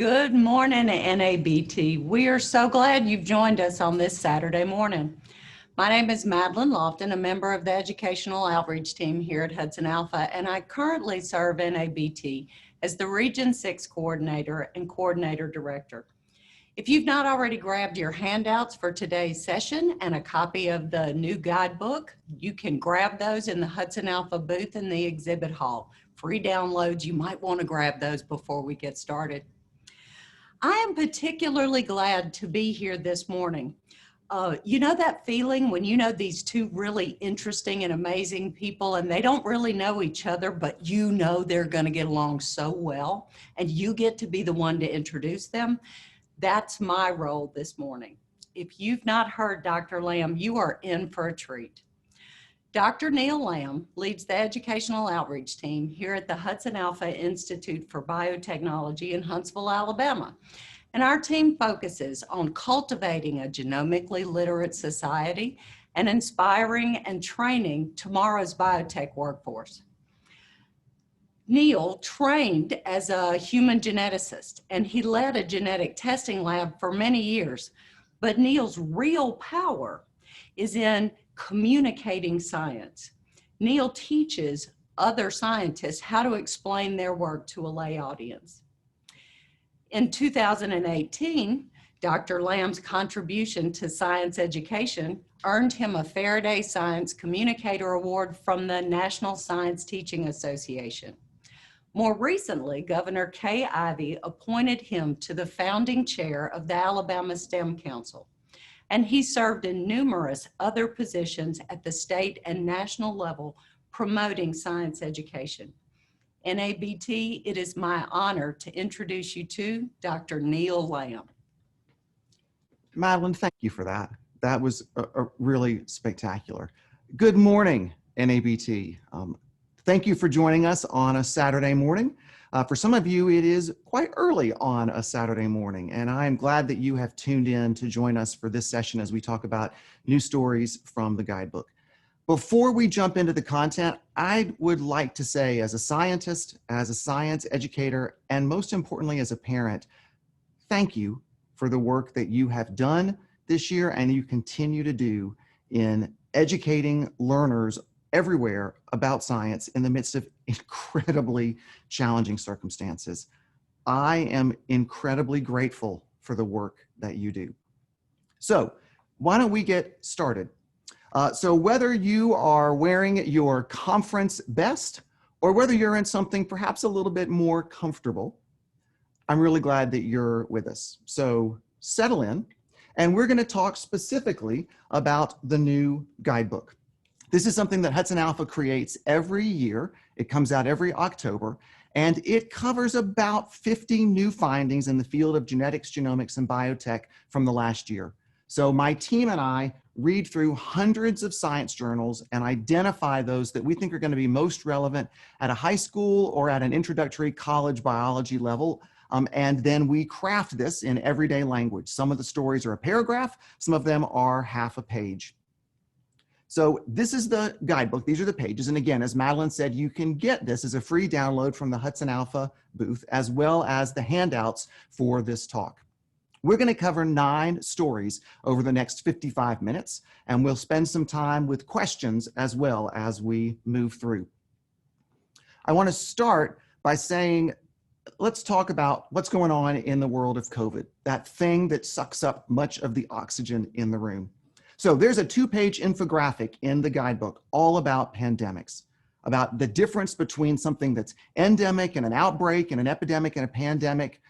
Good morning, NABT. We are so glad you've joined us on this Saturday morning. My name is Madeline Lofton, a member of the Educational Outreach Team here at Hudson Alpha, and I currently serve NABT as the Region 6 Coordinator and Coordinator Director. If you've not already grabbed your handouts for today's session and a copy of the new guidebook, you can grab those in the Hudson Alpha booth in the exhibit hall. Free downloads, you might want to grab those before we get started. I am particularly glad to be here this morning. You know that feeling when you know these two really interesting and amazing people and they don't really know each other, but you know they're going to get along so well and you get to be the one to introduce them? That's my role this morning. If you've not heard Dr. Lamb, you are in for a treat. Dr. Neal Lamb leads the Educational Outreach Team here at the Hudson Alpha Institute for Biotechnology in Huntsville, Alabama. And our team focuses on cultivating a genomically literate society and inspiring and training tomorrow's biotech workforce. Neal trained as a human geneticist, and he led a genetic testing lab for many years. But Neal's real power is in communicating science. Neal teaches other scientists how to explain their work to a lay audience. In 2018, Dr. Lamb's contribution to science education earned him a Faraday Science Communicator Award from the National Science Teaching Association. More recently, Governor Kay Ivey appointed him to the founding chair of the Alabama STEM Council, and he served in numerous other positions at the state and national level promoting science education. NABT, it is my honor to introduce you to Dr. Neal Lamb. Madeline, thank you for that. That was really spectacular. Good morning, NABT. Thank you for joining us on a Saturday morning. For some of you, it is quite early on a Saturday morning, and I am glad that you have tuned in to join us for this session as we talk about new stories from the guidebook. Before we jump into the content, I would like to say, as a scientist, as a science educator, and most importantly, as a parent, thank you for the work that you have done this year and you continue to do in educating learners everywhere about science in the midst of incredibly challenging circumstances. I am incredibly grateful for the work that you do. So why don't we get started? So whether you are wearing your conference best or whether you're in something perhaps a little bit more comfortable, I'm really glad that you're with us. So settle in, and we're going to talk specifically about the new guidebook. This is something that Hudson Alpha creates every year. It comes out every October, and it covers about 50 new findings in the field of genetics, genomics, and biotech from the last year. So my team and I read through hundreds of science journals and identify those that we think are going to be most relevant at a high school or at an introductory college biology level. And then we craft this in everyday language. Some of the stories are a paragraph, some of them are half a page. So this is the guidebook. These are the pages. And again, as Madeline said, you can get this as a free download from the Hudson Alpha booth, as well as the handouts for this talk. We're going to cover 9 stories over the next 55 minutes, and we'll spend some time with questions as well as we move through. I want to start by saying, let's talk about what's going on in the world of COVID, that thing that sucks up much of the oxygen in the room. So there's a 2-page infographic in the guidebook all about pandemics, about the difference between something that's endemic and an outbreak and an epidemic and a pandemic,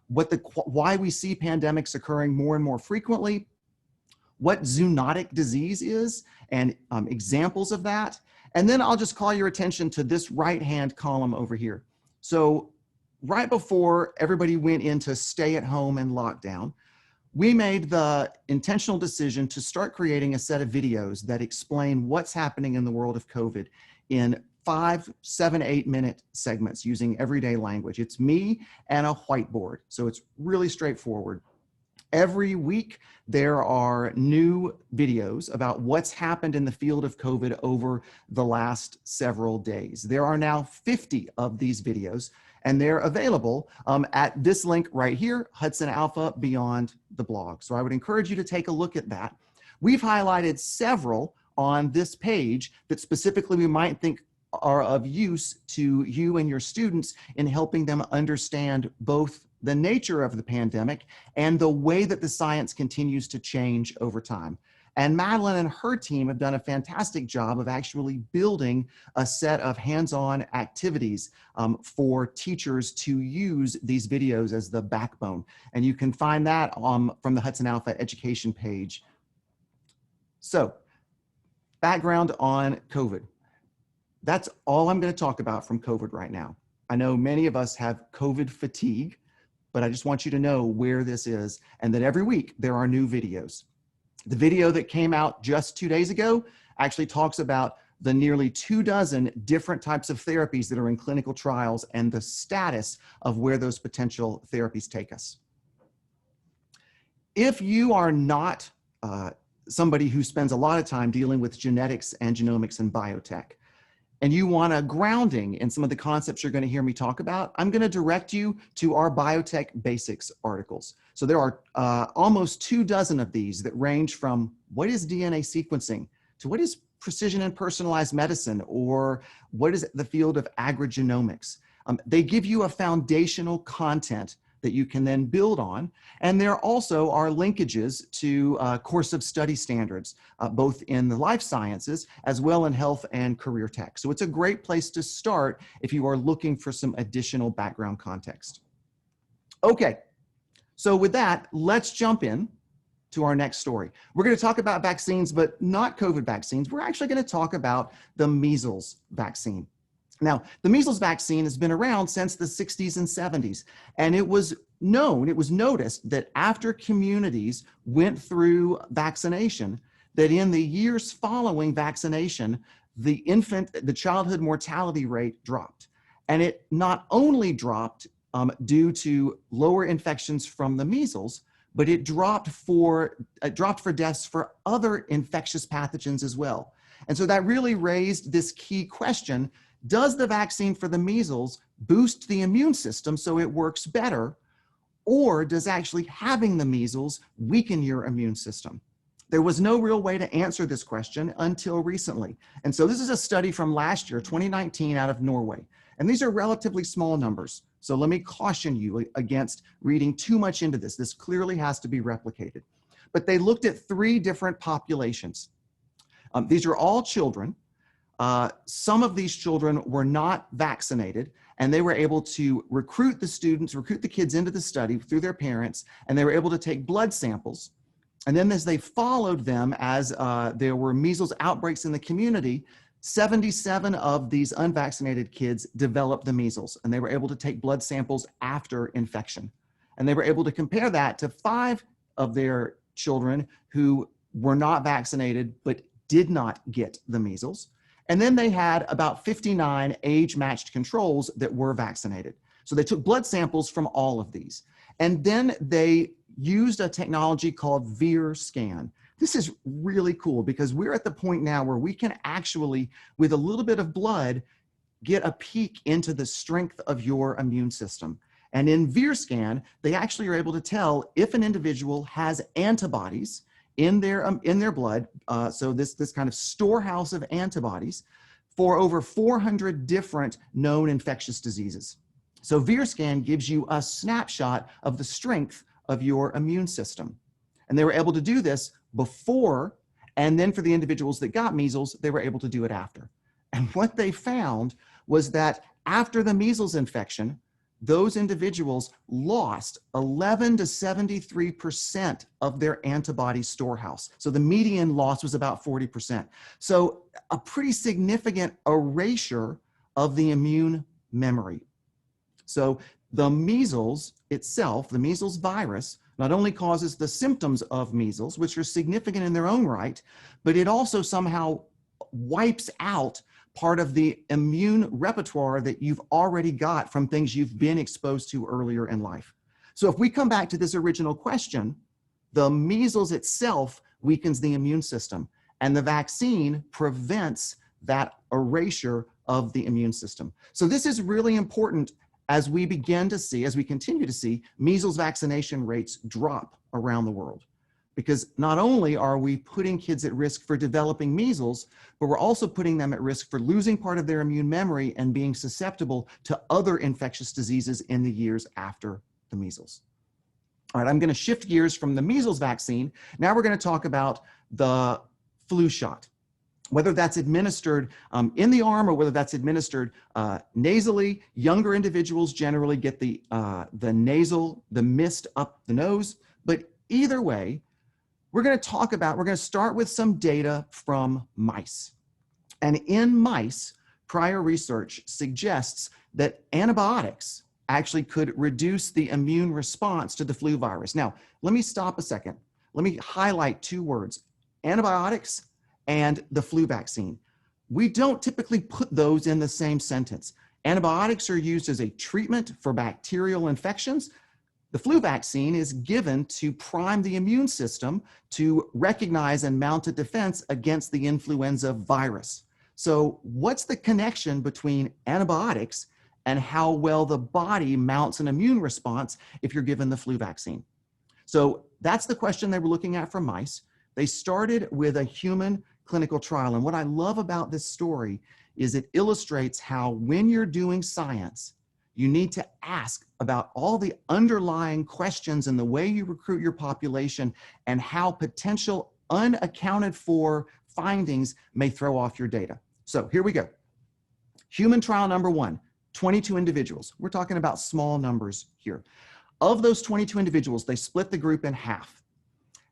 why we see pandemics occurring more and more frequently, what zoonotic disease is, and examples of that. And then I'll just call your attention to this right-hand column over here. So right before everybody went into stay at home and lockdown, we made the intentional decision to start creating a set of videos that explain what's happening in the world of COVID in 5, 7, 8-minute segments using everyday language. It's me and a whiteboard, so it's really straightforward. Every week, there are new videos about what's happened in the field of COVID over the last several days. There are now 50 of these videos, and they're available at this link right here, Hudson Alpha Beyond the Blog. So I would encourage you to take a look at that. We've highlighted several on this page that specifically we might think are of use to you and your students in helping them understand both the nature of the pandemic and the way that the science continues to change over time. And Madeline and her team have done a fantastic job of actually building a set of hands-on activities for teachers to use these videos as the backbone. And you can find that from the Hudson Alpha education page. So, background on COVID. That's all I'm going to talk about from COVID right now. I know many of us have COVID fatigue, but I just want you to know where this is and that every week there are new videos. The video that came out just 2 days ago actually talks about the nearly 24 different types of therapies that are in clinical trials and the status of where those potential therapies take us. If you are not somebody who spends a lot of time dealing with genetics and genomics and biotech, and you want a grounding in some of the concepts you're going to hear me talk about, I'm going to direct you to our Biotech Basics articles. So there are almost 24 of these that range from what is DNA sequencing to what is precision and personalized medicine, or what is the field of agrogenomics. They give you a foundational content that you can then build on. And there also are linkages to course of study standards, both in the life sciences as well in health and career tech. So it's a great place to start if you are looking for some additional background context. Okay, so with that, let's jump in to our next story. We're going to talk about vaccines, but not COVID vaccines. We're actually going to talk about the measles vaccine. Now, the measles vaccine has been around since the 60s and 70s, and it was noticed that after communities went through vaccination, that in the years following vaccination, the childhood mortality rate dropped. And it not only dropped due to lower infections from the measles, but it dropped for deaths for other infectious pathogens as well. And so that really raised this key question: does the vaccine for the measles boost the immune system so it works better, or does actually having the measles weaken your immune system? There was no real way to answer this question until recently. And so this is a study from last year, 2019, out of Norway. And these are relatively small numbers. So let me caution you against reading too much into this. This clearly has to be replicated. But they looked at 3 different populations. These are all children. Some of these children were not vaccinated, and they were able to recruit the kids into the study through their parents, and they were able to take blood samples. And then as they followed them, as there were measles outbreaks in the community, 77 of these unvaccinated kids developed the measles, and they were able to take blood samples after infection. And they were able to compare that to 5 of their children who were not vaccinated but did not get the measles. And then they had about 59 age-matched controls that were vaccinated. So they took blood samples from all of these. And then they used a technology called Veer Scan. This is really cool because we're at the point now where we can actually, with a little bit of blood, get a peek into the strength of your immune system. And in Veer Scan, they actually are able to tell if an individual has antibodies in their blood, so this kind of storehouse of antibodies for over 400 different known infectious diseases. So Veer Scan gives you a snapshot of the strength of your immune system. And they were able to do this before, and then for the individuals that got measles, they were able to do it after. And what they found was that after the measles infection, those individuals lost 11 to 73% of their antibody storehouse. So the median loss was about 40%. So a pretty significant erasure of the immune memory. So the measles itself, the measles virus, not only causes the symptoms of measles, which are significant in their own right, but it also somehow wipes out part of the immune repertoire that you've already got from things you've been exposed to earlier in life. So if we come back to this original question, The measles itself weakens the immune system, and the vaccine prevents that erasure of the immune system. So this is really important as we begin to see, as we continue to see, measles vaccination rates drop around the world. Because not only are we putting kids at risk for developing measles, but we're also putting them at risk for losing part of their immune memory and being susceptible to other infectious diseases in the years after the measles. All right, I'm going to shift gears from the measles vaccine. Now we're going to talk about the flu shot, whether that's administered in the arm or whether that's administered nasally. Younger individuals generally get the mist up the nose, but either way, we're going to start with some data from mice. And in mice, prior research suggests that antibiotics actually could reduce the immune response to the flu virus. Now, let me stop a second. Let me highlight two words: antibiotics and the flu vaccine. We don't typically put those in the same sentence. Antibiotics are used as a treatment for bacterial infections. The flu vaccine is given to prime the immune system to recognize and mount a defense against the influenza virus. So what's the connection between antibiotics and how well the body mounts an immune response if you're given the flu vaccine? So that's the question they were looking at for mice. They started with a human clinical trial. And what I love about this story is it illustrates how when you're doing science, you need to ask about all the underlying questions and the way you recruit your population and how potential unaccounted for findings may throw off your data. So here we go. Human trial number 1, 22 individuals. We're talking about small numbers here. Of those 22 individuals, they split the group in half.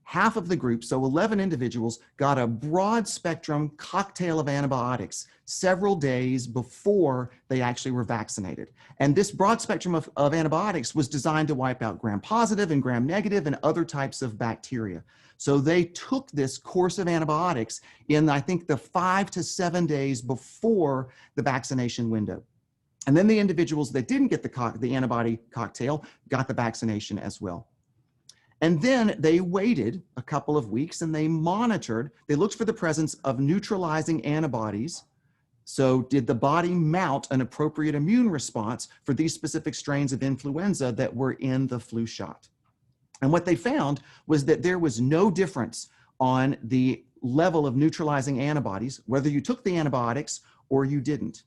Half of the group, so 11 individuals, got a broad spectrum cocktail of antibiotics several days before they actually were vaccinated. And this broad spectrum of antibiotics was designed to wipe out gram-positive and gram-negative and other types of bacteria. So they took this course of antibiotics in, I think, the 5 to 7 days before the vaccination window. And then the individuals that didn't get the antibody cocktail got the vaccination as well. And then they waited a couple of weeks and they monitored, they looked for the presence of neutralizing antibodies. So did the body mount an appropriate immune response for these specific strains of influenza that were in the flu shot? And what they found was that there was no difference on the level of neutralizing antibodies, whether you took the antibiotics or you didn't.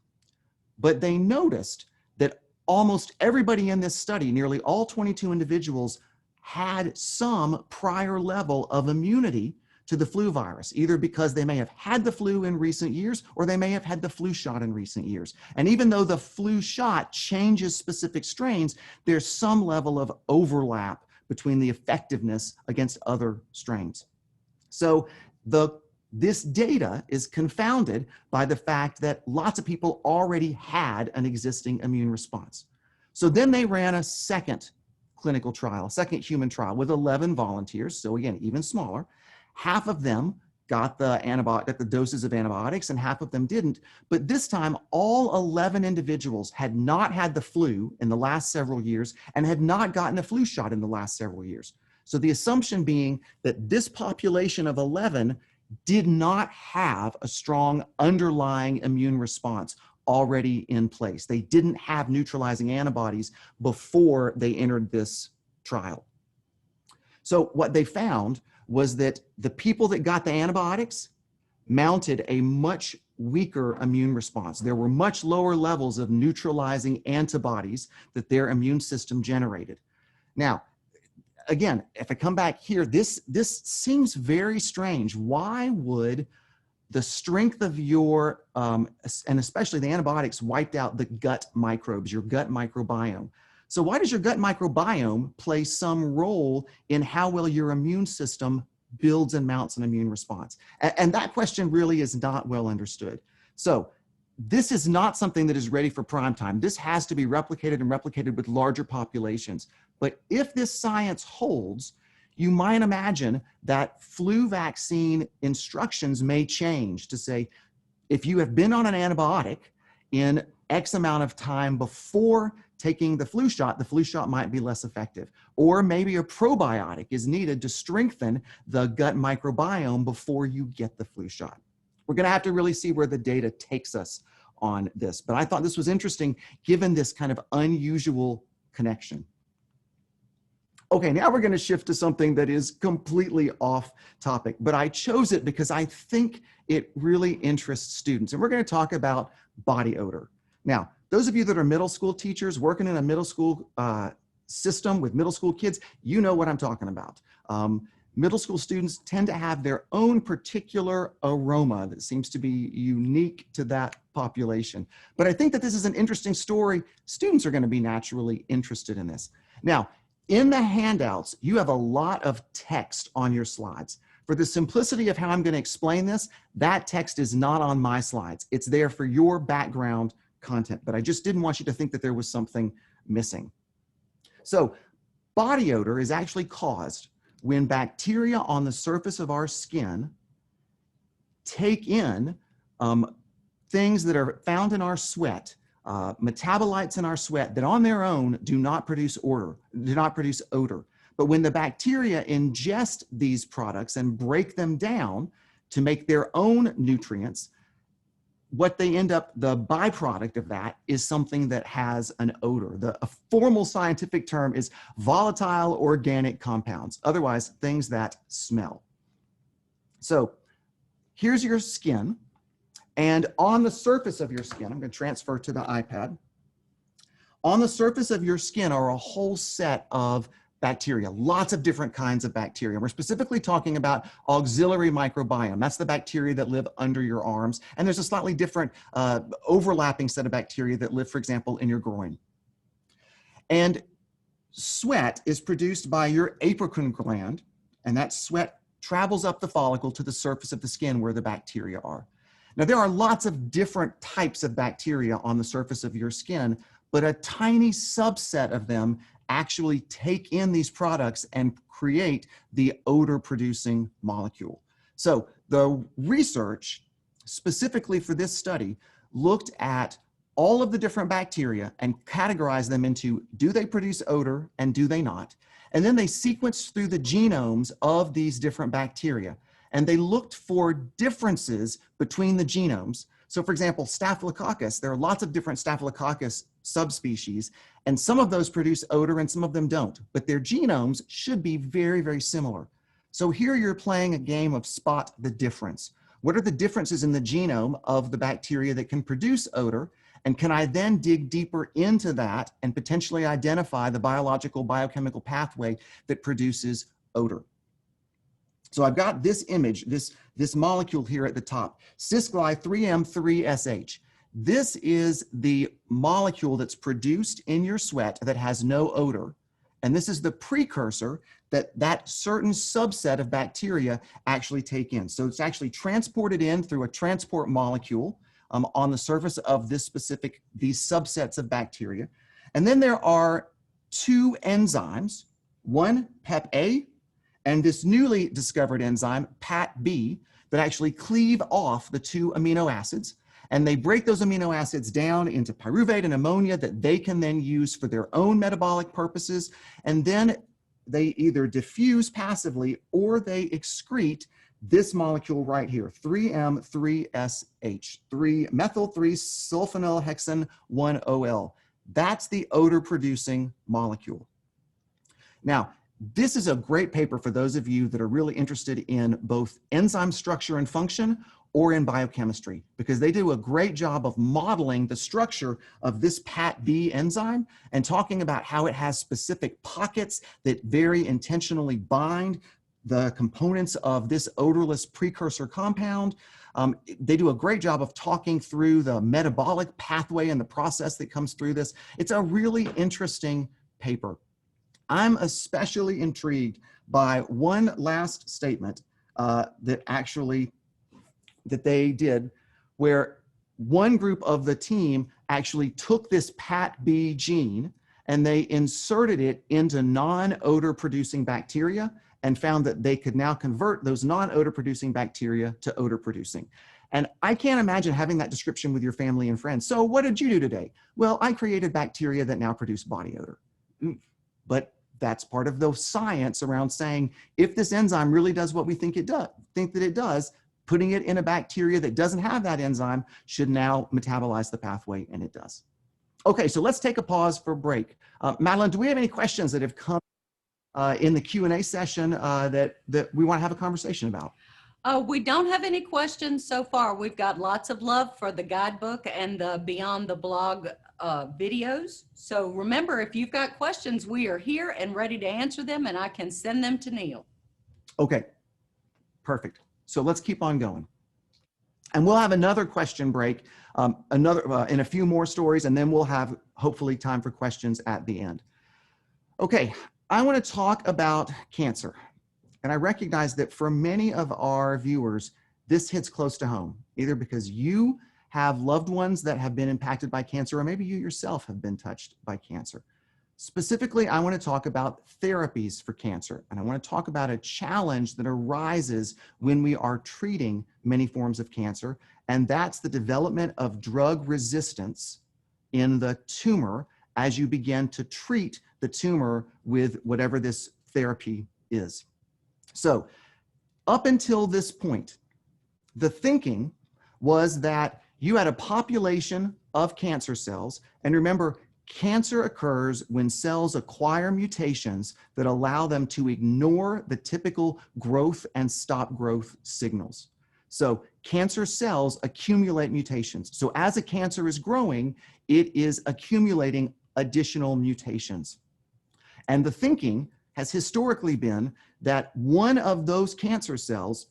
But they noticed that almost everybody in this study, nearly all 22 individuals, had some prior level of immunity to the flu virus, either because they may have had the flu in recent years or they may have had the flu shot in recent years. And even though the flu shot changes specific strains, there's some level of overlap between the effectiveness against other strains. So this data is confounded by the fact that lots of people already had an existing immune response. So then they ran a second clinical trial, second human trial with 11 volunteers. So again, even smaller. Half of them got the doses of antibiotics and half of them didn't. But this time, all 11 individuals had not had the flu in the last several years and had not gotten a flu shot in the last several years. So the assumption being that this population of 11 did not have a strong underlying immune response already in place. They didn't have neutralizing antibodies before they entered this trial. So what they found was that the people that got the antibiotics mounted a much weaker immune response. There were much lower levels of neutralizing antibodies that their immune system generated. Now, again, if I come back here, this seems very strange. Why would the strength of your, and especially the antibiotics, wiped out the gut microbes, your gut microbiome? So why does your gut microbiome play some role in how well your immune system builds and mounts an immune response? And that question really is not well understood. So this is not something that is ready for prime time. This has to be replicated and replicated with larger populations. But if this science holds, you might imagine that flu vaccine instructions may change to say, if you have been on an antibiotic in X amount of time before taking the flu shot might be less effective. Or maybe a probiotic is needed to strengthen the gut microbiome before you get the flu shot. We're going to have to really see where the data takes us on this. But I thought this was interesting given this kind of unusual connection. Okay, now we're going to shift to something that is completely off topic, but I chose it because I think it really interests students. And we're going to talk about body odor. Now, those of you that are middle school teachers working in a middle school system with middle school kids, you know what I'm talking about. Middle school students tend to have their own particular aroma that seems to be unique to that population. But I think that this is an interesting story. Students are going to be naturally interested in this. Now, in the handouts, you have a lot of text on your slides. For the simplicity of how I'm going to explain this, that text is not on my slides. It's there for your background content, but I just didn't want you to think that there was something missing. So, body odor is actually caused when bacteria on the surface of our skin take in things that are found in our sweat, metabolites in our sweat that on their own do not produce odor. But when the bacteria ingest these products and break them down to make their own nutrients, what they end up, the byproduct of that is something that has an odor. A formal scientific term is volatile organic compounds, otherwise things that smell. So here's your skin, and on the surface of your skin, I'm going to transfer to the iPad. On the surface of your skin are a whole set of bacteria, lots of different kinds of bacteria. We're specifically talking about auxiliary microbiome. That's the bacteria that live under your arms. And there's a slightly different overlapping set of bacteria that live, for example, in your groin. And sweat is produced by your apocrine gland, and that sweat travels up the follicle to the surface of the skin where the bacteria are. Now, there are lots of different types of bacteria on the surface of your skin, but a tiny subset of them actually take in these products and create the odor-producing molecule. So the research, specifically for this study, looked at all of the different bacteria and categorized them into, do they produce odor and do they not? And then they sequenced through the genomes of these different bacteria. And they looked for differences between the genomes. So for example, Staphylococcus, there are lots of different Staphylococcus subspecies, and some of those produce odor and some of them don't, but their genomes should be very, very similar. So here you're playing a game of spot the difference. What are the differences in the genome of the bacteria that can produce odor? And can I then dig deeper into that and potentially identify the biological biochemical pathway that produces odor? So I've got this image, this molecule here at the top, cis-gly 3M3SH. This is the molecule that's produced in your sweat that has no odor. And this is the precursor that certain subset of bacteria actually take in. So it's actually transported in through a transport molecule on the surface of these subsets of bacteria. And then there are two enzymes, one PEP-A, and this newly discovered enzyme, PAT-B, that actually cleave off the two amino acids. And they break those amino acids down into pyruvate and ammonia that they can then use for their own metabolic purposes. And then they either diffuse passively or they excrete this molecule right here, 3M3SH, 3-methyl-3-sulfonyl-hexane-1-OL. That's the odor-producing molecule. Now, this is a great paper for those of you that are really interested in both enzyme structure and function or in biochemistry, because they do a great job of modeling the structure of this PAT-B enzyme and talking about how it has specific pockets that very intentionally bind the components of this odorless precursor compound. They do a great job of talking through the metabolic pathway and the process that comes through this. It's a really interesting paper. I'm especially intrigued by one last statement that they did, where one group of the team actually took this PAT-B gene and they inserted it into non-odor producing bacteria and found that they could now convert those non-odor producing bacteria to odor producing. And I can't imagine having that description with your family and friends. So what did you do today? Well, I created bacteria that now produce body odor. But that's part of the science around saying, if this enzyme really does what we think that it does, putting it in a bacteria that doesn't have that enzyme should now metabolize the pathway, and it does. Okay, so let's take a pause for a break. Madeline, do we have any questions that have come in the Q&A session that we want to have a conversation about? We don't have any questions so far. We've got lots of love for the guidebook and the Beyond the Blog videos. So remember, if you've got questions, we are here and ready to answer them, and I can send them to Neal. Okay, perfect. So let's keep on going. And we'll have another question break, in a few more stories, and then we'll have hopefully time for questions at the end. Okay, I want to talk about cancer. And I recognize that for many of our viewers, this hits close to home, either because you have loved ones that have been impacted by cancer, or maybe you yourself have been touched by cancer. Specifically, I want to talk about therapies for cancer, and I want to talk about a challenge that arises when we are treating many forms of cancer, and that's the development of drug resistance in the tumor as you begin to treat the tumor with whatever this therapy is. So up until this point, the thinking was that you had a population of cancer cells, and remember, cancer occurs when cells acquire mutations that allow them to ignore the typical growth and stop growth signals. So cancer cells accumulate mutations. So as a cancer is growing, it is accumulating additional mutations. And the thinking has historically been that one of those cancer cells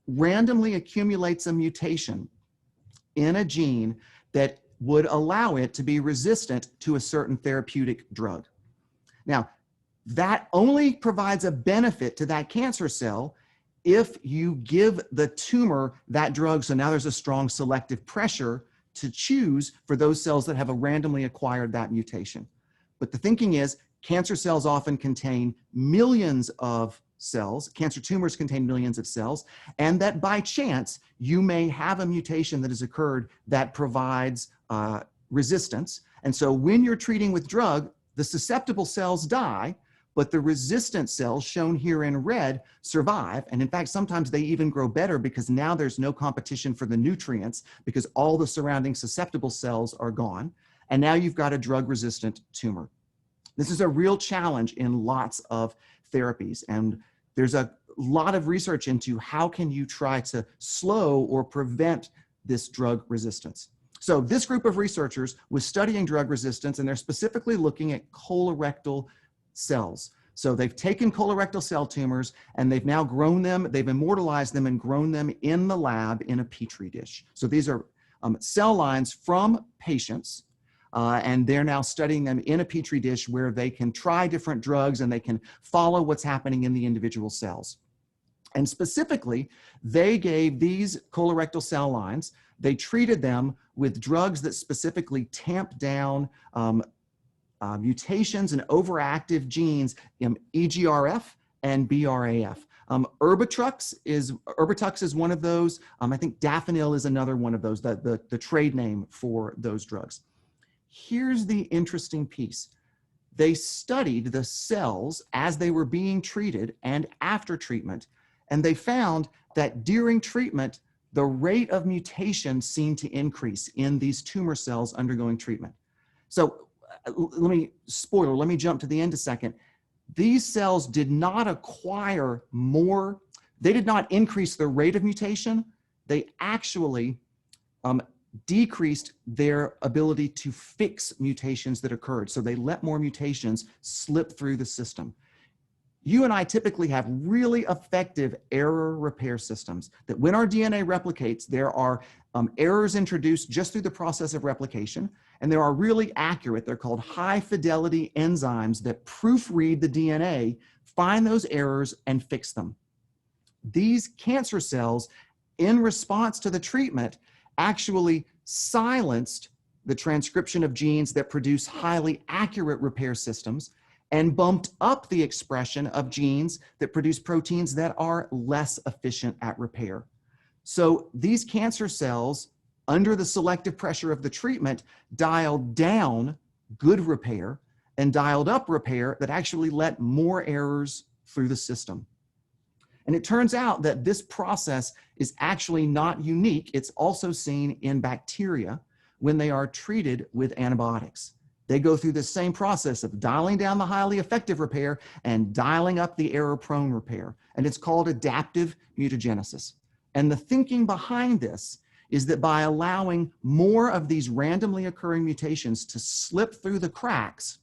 randomly accumulates a mutation in a gene that would allow it to be resistant to a certain therapeutic drug. Now, that only provides a benefit to that cancer cell if you give the tumor that drug. So now there's a strong selective pressure to choose for those cells that have randomly acquired that mutation. But the thinking is cancer cells often contain millions of cells, cancer tumors contain millions of cells, and that by chance, you may have a mutation that has occurred that provides resistance. And so when you're treating with drug, the susceptible cells die, but the resistant cells shown here in red survive. And in fact, sometimes they even grow better because now there's no competition for the nutrients because all the surrounding susceptible cells are gone. And now you've got a drug-resistant tumor. This is a real challenge in lots of therapies. And there's a lot of research into how can you try to slow or prevent this drug resistance. So this group of researchers was studying drug resistance, and they're specifically looking at colorectal cells. So they've taken colorectal cell tumors and they've now grown them, they've immortalized them and grown them in the lab in a Petri dish. So these are cell lines from patients. And they're now studying them in a Petri dish where they can try different drugs and they can follow what's happening in the individual cells. And specifically, they gave these colorectal cell lines, they treated them with drugs that specifically tamp down mutations and overactive genes in EGRF and BRAF. Erbitux is one of those. I think Dafinil is another one of those, the trade name for those drugs. Here's the interesting piece. They studied the cells as they were being treated and after treatment, and they found that during treatment, the rate of mutation seemed to increase in these tumor cells undergoing treatment. So let me jump to the end a second. These cells did not acquire more, they did not increase the rate of mutation, they actually decreased their ability to fix mutations that occurred. So they let more mutations slip through the system. You and I typically have really effective error repair systems that when our DNA replicates, there are errors introduced just through the process of replication, and there are really accurate, they're called high fidelity enzymes that proofread the DNA, find those errors and fix them. These cancer cells, in response to the treatment, actually silenced the transcription of genes that produce highly accurate repair systems and bumped up the expression of genes that produce proteins that are less efficient at repair. So these cancer cells, under the selective pressure of the treatment, dialed down good repair and dialed up repair that actually let more errors through the system. And it turns out that this process is actually not unique. It's also seen in bacteria when they are treated with antibiotics. They go through the same process of dialing down the highly effective repair and dialing up the error-prone repair. And it's called adaptive mutagenesis. And the thinking behind this is that by allowing more of these randomly occurring mutations to slip through the cracks,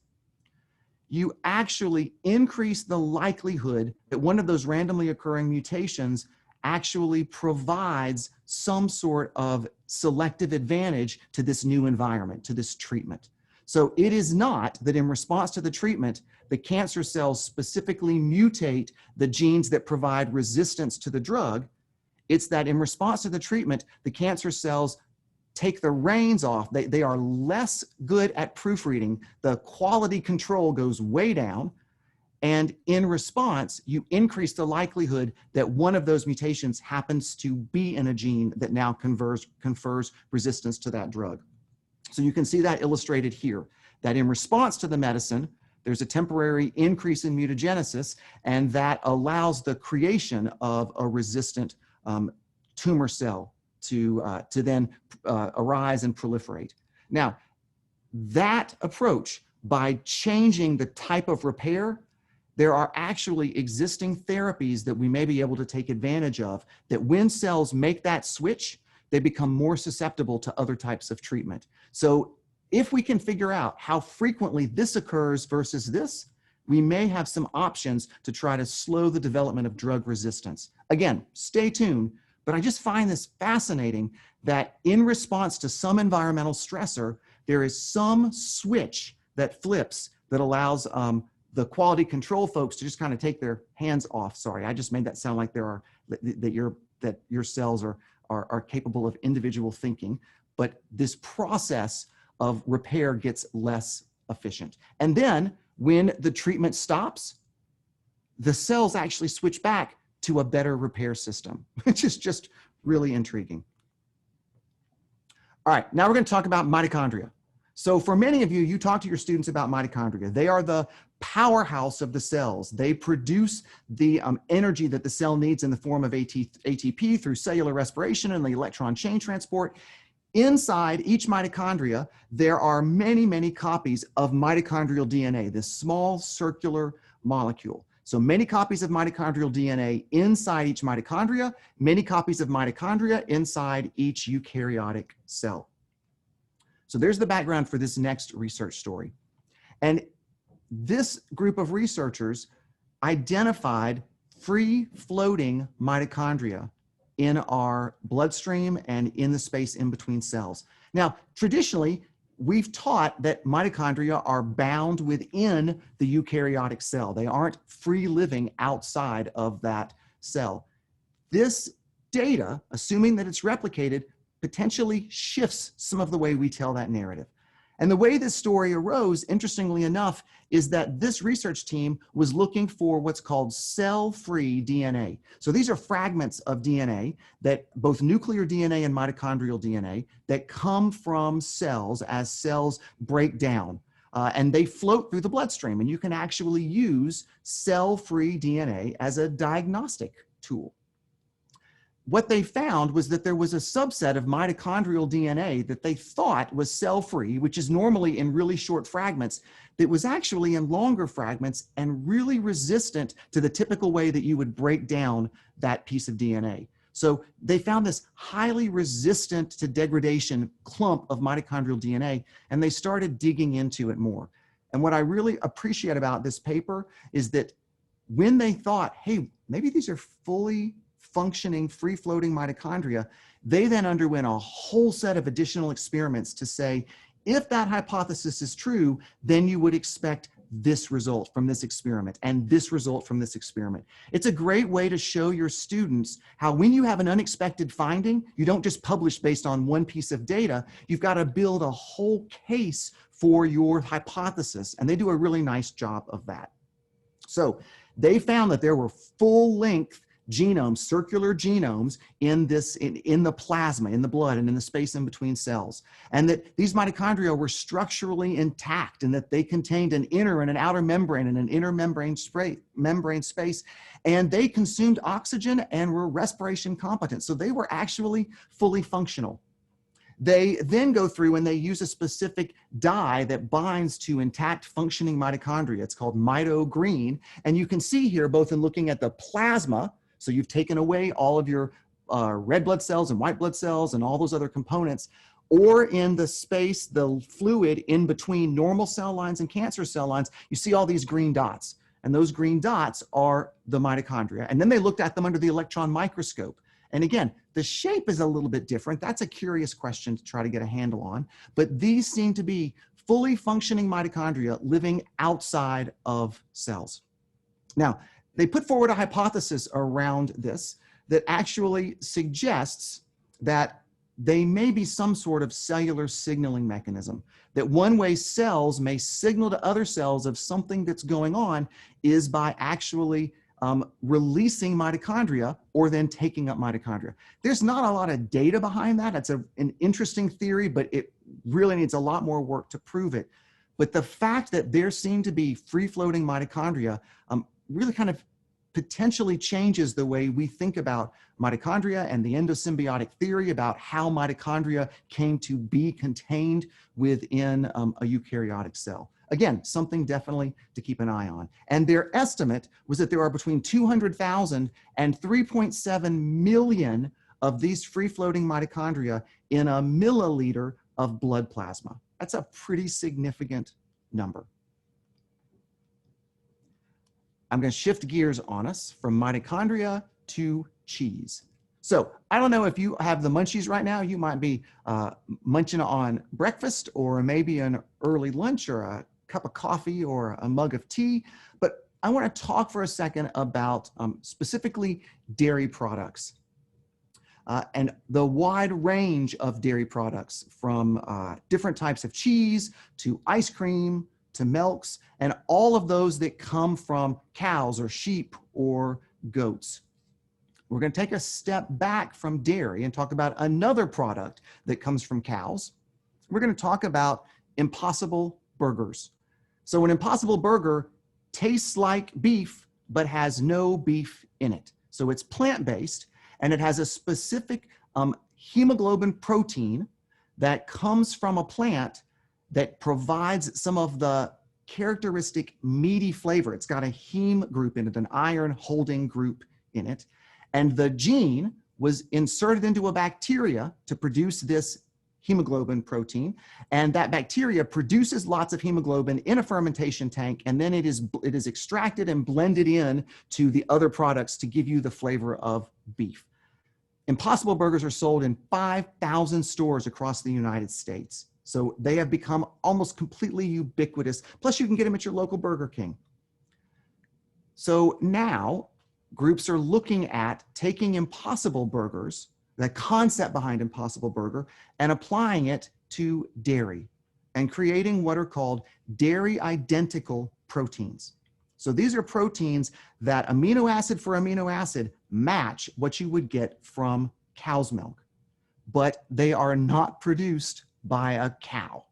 you actually increase the likelihood that one of those randomly occurring mutations actually provides some sort of selective advantage to this new environment, to this treatment. So it is not that in response to the treatment, the cancer cells specifically mutate the genes that provide resistance to the drug. It's that in response to the treatment, the cancer cells take the reins off. They are less good at proofreading. The quality control goes way down. And in response, you increase the likelihood that one of those mutations happens to be in a gene that now confers resistance to that drug. So you can see that illustrated here, that in response to the medicine, there's a temporary increase in mutagenesis, and that allows the creation of a resistant tumor cell to then arise and proliferate. Now, that approach, by changing the type of repair, there are actually existing therapies that we may be able to take advantage of, that when cells make that switch, they become more susceptible to other types of treatment. So if we can figure out how frequently this occurs versus this, we may have some options to try to slow the development of drug resistance. Again, stay tuned, but I just find this fascinating that in response to some environmental stressor, there is some switch that flips that allows the quality control folks to just kind of take their hands off. Sorry, I just made that sound like that your cells are capable of individual thinking, but this process of repair gets less efficient. And then when the treatment stops, the cells actually switch back to a better repair system, which is just really intriguing. All right, now we're going to talk about mitochondria. So for many of you, you talk to your students about mitochondria. They are the powerhouse of the cells. They produce the energy that the cell needs in the form of ATP through cellular respiration and the electron chain transport. Inside each mitochondria, there are many, many copies of mitochondrial DNA, this small circular molecule. So many copies of mitochondrial DNA inside each mitochondria, many copies of mitochondria inside each eukaryotic cell. So there's the background for this next research story. And this group of researchers identified free-floating mitochondria in our bloodstream and in the space in between cells. Now, traditionally, we've taught that mitochondria are bound within the eukaryotic cell. They aren't free living outside of that cell. This data, assuming that it's replicated, potentially shifts some of the way we tell that narrative. And the way this story arose, interestingly enough, is that this research team was looking for what's called cell-free DNA. So these are fragments of DNA, that both nuclear DNA and mitochondrial DNA, that come from cells as cells break down. And they float through the bloodstream. And you can actually use cell-free DNA as a diagnostic tool. What they found was that there was a subset of mitochondrial DNA that they thought was cell-free, which is normally in really short fragments, that was actually in longer fragments and really resistant to the typical way that you would break down that piece of DNA. So they found this highly resistant to degradation clump of mitochondrial DNA, and they started digging into it more. And what I really appreciate about this paper is that when they thought, hey, maybe these are fully functioning, free-floating mitochondria, they then underwent a whole set of additional experiments to say, if that hypothesis is true, then you would expect this result from this experiment and this result from this experiment. It's a great way to show your students how when you have an unexpected finding, you don't just publish based on one piece of data, you've got to build a whole case for your hypothesis, and they do a really nice job of that. So they found that there were full-length genomes, circular genomes in the plasma, in the blood, and in the space in between cells. And that these mitochondria were structurally intact, and that they contained an inner and an outer membrane and an inner membrane space. And they consumed oxygen and were respiration competent. So they were actually fully functional. They then go through and they use a specific dye that binds to intact functioning mitochondria. It's called mitogreen. And you can see here, both in looking at the plasma, so you've taken away all of your red blood cells and white blood cells and all those other components, or in the space, the fluid in between normal cell lines and cancer cell lines, you see all these green dots. And those green dots are the mitochondria. And then they looked at them under the electron microscope. And again, the shape is a little bit different. That's a curious question to try to get a handle on. But these seem to be fully functioning mitochondria living outside of cells. Now, they put forward a hypothesis around this that actually suggests that they may be some sort of cellular signaling mechanism. That one way cells may signal to other cells of something that's going on is by actually releasing mitochondria or then taking up mitochondria. There's not a lot of data behind that. It's an interesting theory, but it really needs a lot more work to prove it. But the fact that there seem to be free-floating mitochondria really kind of potentially changes the way we think about mitochondria and the endosymbiotic theory about how mitochondria came to be contained within a eukaryotic cell. Again, something definitely to keep an eye on. And their estimate was that there are between 200,000 and 3.7 million of these free-floating mitochondria in a milliliter of blood plasma. That's a pretty significant number. I'm going to shift gears on us from mitochondria to cheese. So I don't know if you have the munchies right now. You might be munching on breakfast or maybe an early lunch or a cup of coffee or a mug of tea. But I want to talk for a second about specifically dairy products and the wide range of dairy products, from different types of cheese to ice cream to milks, and all of those that come from cows or sheep or goats. We're going to take a step back from dairy and talk about another product that comes from cows. We're going to talk about Impossible burgers. So an Impossible burger tastes like beef, but has no beef in it. So it's plant-based, and it has a specific hemoglobin protein that comes from a plant that provides some of the characteristic meaty flavor. It's got a heme group in it, an iron holding group in it. And the gene was inserted into a bacteria to produce this hemoglobin protein. And that bacteria produces lots of hemoglobin in a fermentation tank. And then it is extracted and blended in to the other products to give you the flavor of beef. Impossible burgers are sold in 5,000 stores across the United States. So they have become almost completely ubiquitous. Plus you can get them at your local Burger King. So now groups are looking at taking Impossible burgers, the concept behind Impossible burger, and applying it to dairy and creating what are called dairy identical proteins. So these are proteins that amino acid for amino acid match what you would get from cow's milk, but they are not produced by a cow.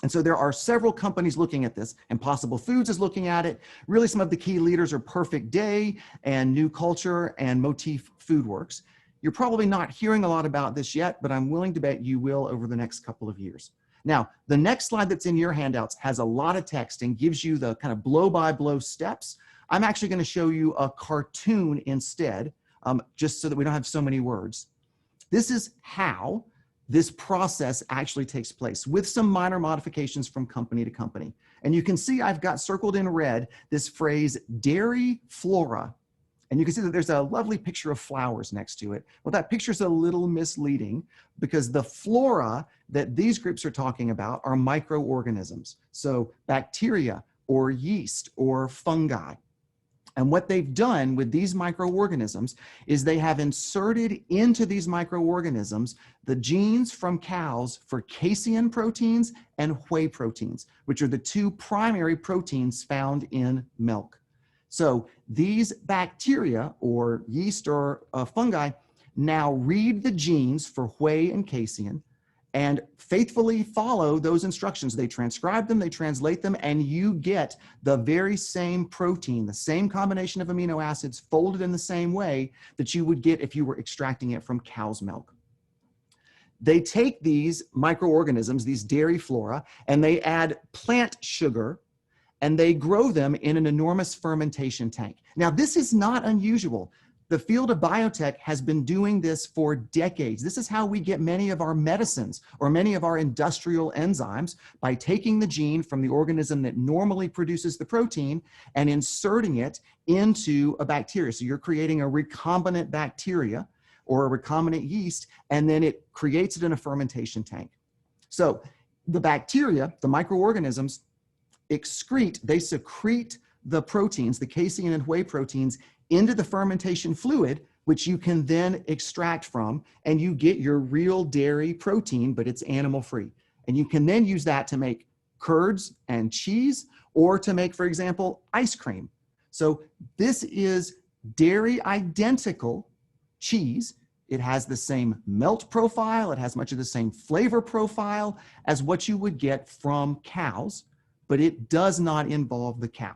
And so there are several companies looking at this. Impossible Foods is looking at it. Really, some of the key leaders are Perfect Day and New Culture and Motif Foodworks. You're probably not hearing a lot about this yet, but I'm willing to bet you will over the next couple of years. Now, the next slide that's in your handouts has a lot of text and gives you the kind of blow-by-blow steps. I'm actually going to show you a cartoon instead, just so that we don't have so many words. This is how this process actually takes place, with some minor modifications from company to company. And you can see I've got circled in red this phrase, dairy flora. And you can see that there's a lovely picture of flowers next to it. Well, that picture's a little misleading because the flora that these groups are talking about are microorganisms. So bacteria or yeast or fungi. And what they've done with these microorganisms is they have inserted into these microorganisms the genes from cows for casein proteins and whey proteins, which are the two primary proteins found in milk. So these bacteria or yeast or fungi now read the genes for whey and casein and faithfully follow those instructions. They transcribe them, they translate them, and you get the very same protein, the same combination of amino acids folded in the same way that you would get if you were extracting it from cow's milk. They take these microorganisms, these dairy flora, and they add plant sugar, and they grow them in an enormous fermentation tank. Now, this is not unusual. The field of biotech has been doing this for decades. This is how we get many of our medicines or many of our industrial enzymes, by taking the gene from the organism that normally produces the protein and inserting it into a bacteria. So you're creating a recombinant bacteria or a recombinant yeast, and then it creates it in a fermentation tank. So the bacteria, the microorganisms, they secrete the proteins, the casein and whey proteins, into the fermentation fluid, which you can then extract from, and you get your real dairy protein, but it's animal-free. And you can then use that to make curds and cheese, or to make, for example, ice cream. So this is dairy identical cheese. It has the same melt profile, it has much of the same flavor profile as what you would get from cows, but it does not involve the cow.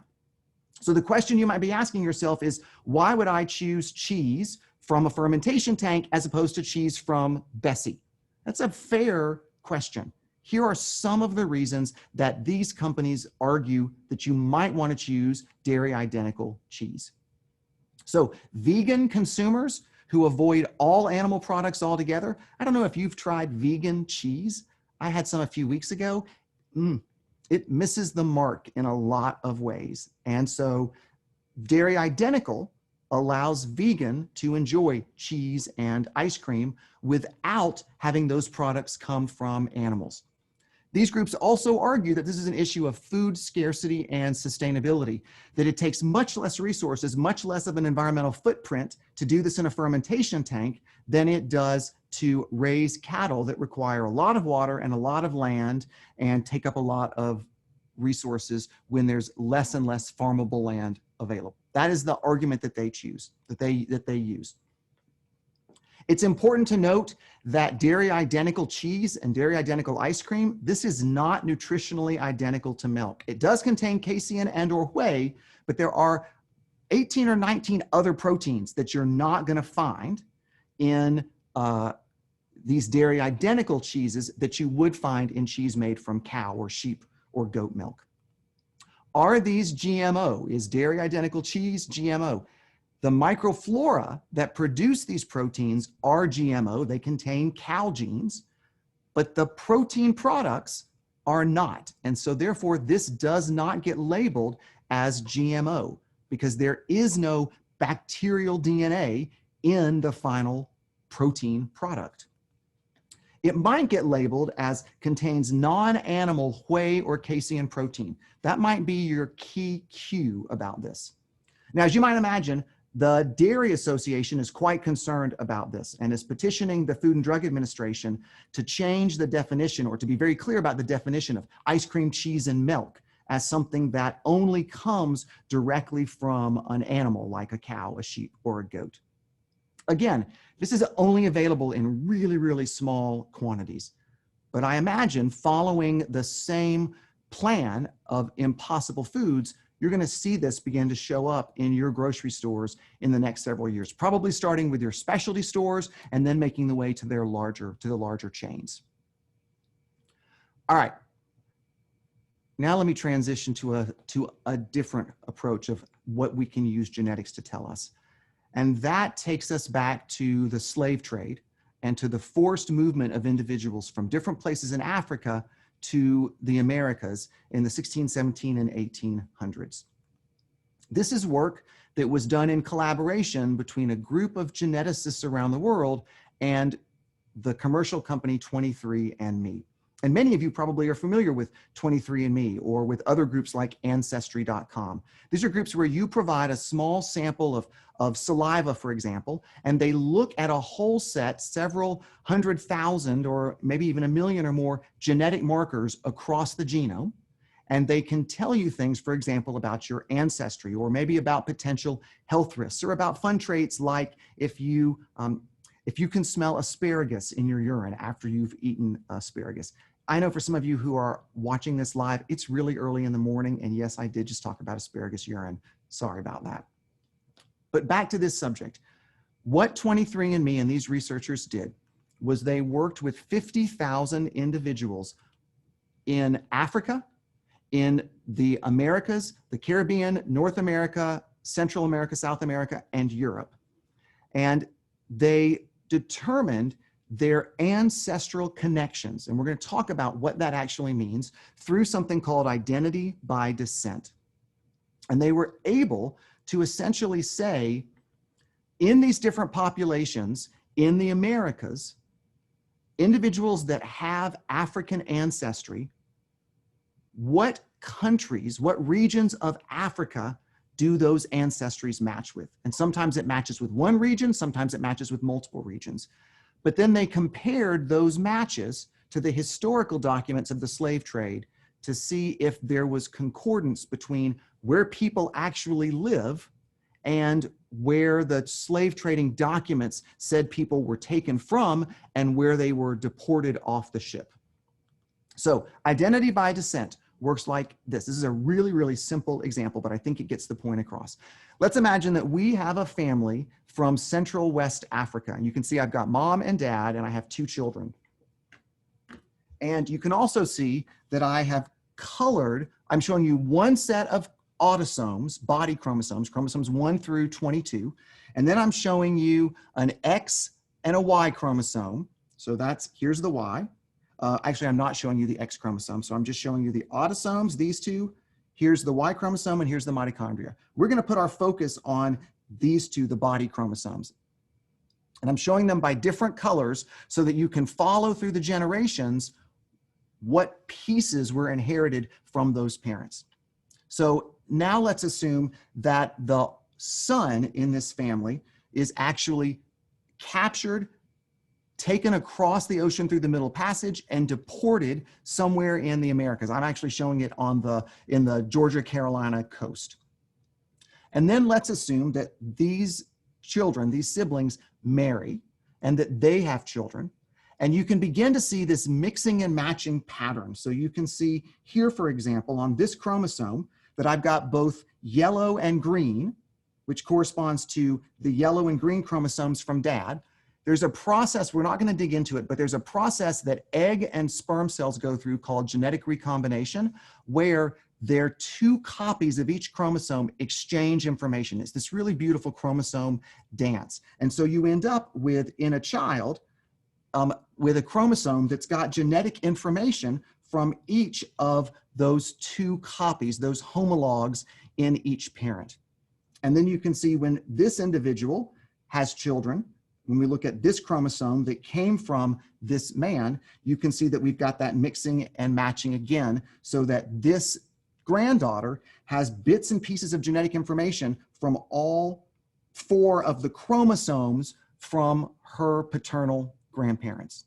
So the question you might be asking yourself is, why would I choose cheese from a fermentation tank as opposed to cheese from Bessie? That's a fair question. Here are some of the reasons that these companies argue that you might want to choose dairy identical cheese. So vegan consumers who avoid all animal products altogether. I don't know if you've tried vegan cheese. I had some a few weeks ago. It misses the mark in a lot of ways. And so dairy identical allows vegan to enjoy cheese and ice cream without having those products come from animals. These groups also argue that this is an issue of food scarcity and sustainability, that it takes much less resources, much less of an environmental footprint to do this in a fermentation tank than it does to raise cattle that require a lot of water and a lot of land and take up a lot of resources when there's less and less farmable land available. That is the argument that they choose, that they use. It's important to note that dairy identical cheese and dairy identical ice cream, this is not nutritionally identical to milk. It does contain casein and or whey, but there are 18 or 19 other proteins that you're not going to find in these dairy identical cheeses that you would find in cheese made from cow or sheep or goat milk. Are these GMO? Is dairy identical cheese GMO? The microflora that produce these proteins are GMO. They contain cow genes, but the protein products are not. And so therefore, this does not get labeled as GMO because there is no bacterial DNA in the final protein product. It might get labeled as contains non-animal whey or casein protein. That might be your key cue about this. Now, as you might imagine, the Dairy Association is quite concerned about this and is petitioning the Food and Drug Administration to change the definition, or to be very clear about the definition of ice cream, cheese, and milk as something that only comes directly from an animal like a cow, a sheep, or a goat. Again, this is only available in really, really small quantities. But I imagine following the same plan of Impossible Foods, you're going to see this begin to show up in your grocery stores in the next several years, probably starting with your specialty stores and then making the way to the larger chains. All right. Now let me transition to a different approach of what we can use genetics to tell us. And that takes us back to the slave trade and to the forced movement of individuals from different places in Africa to the Americas in the 1617 and 1800s. This is work that was done in collaboration between a group of geneticists around the world and the commercial company 23andMe. And many of you probably are familiar with 23andMe or with other groups like Ancestry.com. These are groups where you provide a small sample of saliva, for example, and they look at a whole set, several 100,000 or maybe even 1 million or more genetic markers across the genome. And they can tell you things, for example, about your ancestry, or maybe about potential health risks, or about fun traits like if you can smell asparagus in your urine after you've eaten asparagus. I know for some of you who are watching this live, it's really early in the morning, and yes, I did just talk about asparagus urine. Sorry about that. But back to this subject. What 23andMe and these researchers did was they worked with 50,000 individuals in Africa, in the Americas, the Caribbean, North America, Central America, South America, and Europe. And they determined their ancestral connections. And we're going to talk about what that actually means through something called identity by descent. And they were able to essentially say, in these different populations in the Americas, individuals that have African ancestry, what countries, what regions of Africa do those ancestries match with? And sometimes it matches with one region, sometimes it matches with multiple regions. But then they compared those matches to the historical documents of the slave trade to see if there was concordance between where people actually live and where the slave trading documents said people were taken from and where they were deported off the ship. So identity by descent works like this. This is a really, really simple example, but I think it gets the point across. Let's imagine that we have a family from Central West Africa. And you can see I've got mom and dad, and I have 2 children. And you can also see that I have colored, I'm showing you one set of autosomes, body chromosomes, chromosomes 1 through 22. And then I'm showing you an X and a Y chromosome. So here's the Y. Actually, I'm not showing you the X chromosome, so I'm just showing you the autosomes, these 2. Here's the Y chromosome, and here's the mitochondria. We're going to put our focus on these 2, the body chromosomes. And I'm showing them by different colors so that you can follow through the generations what pieces were inherited from those parents. So now let's assume that the son in this family is actually captured, taken across the ocean through the Middle Passage, and deported somewhere in the Americas. I'm actually showing it in the Georgia, Carolina coast. And then let's assume that these children, these siblings, marry and that they have children. And you can begin to see this mixing and matching pattern. So you can see here, for example, on this chromosome that I've got both yellow and green, which corresponds to the yellow and green chromosomes from dad. There's a process, we're not going to dig into it, but there's a process that egg and sperm cells go through called genetic recombination, where their 2 copies of each chromosome exchange information. It's this really beautiful chromosome dance. And so you end up with, in a child, with a chromosome that's got genetic information from each of those 2 copies, those homologs in each parent. And then you can see when this individual has children, when we look at this chromosome that came from this man, you can see that we've got that mixing and matching again, so that this granddaughter has bits and pieces of genetic information from all 4 of the chromosomes from her paternal grandparents.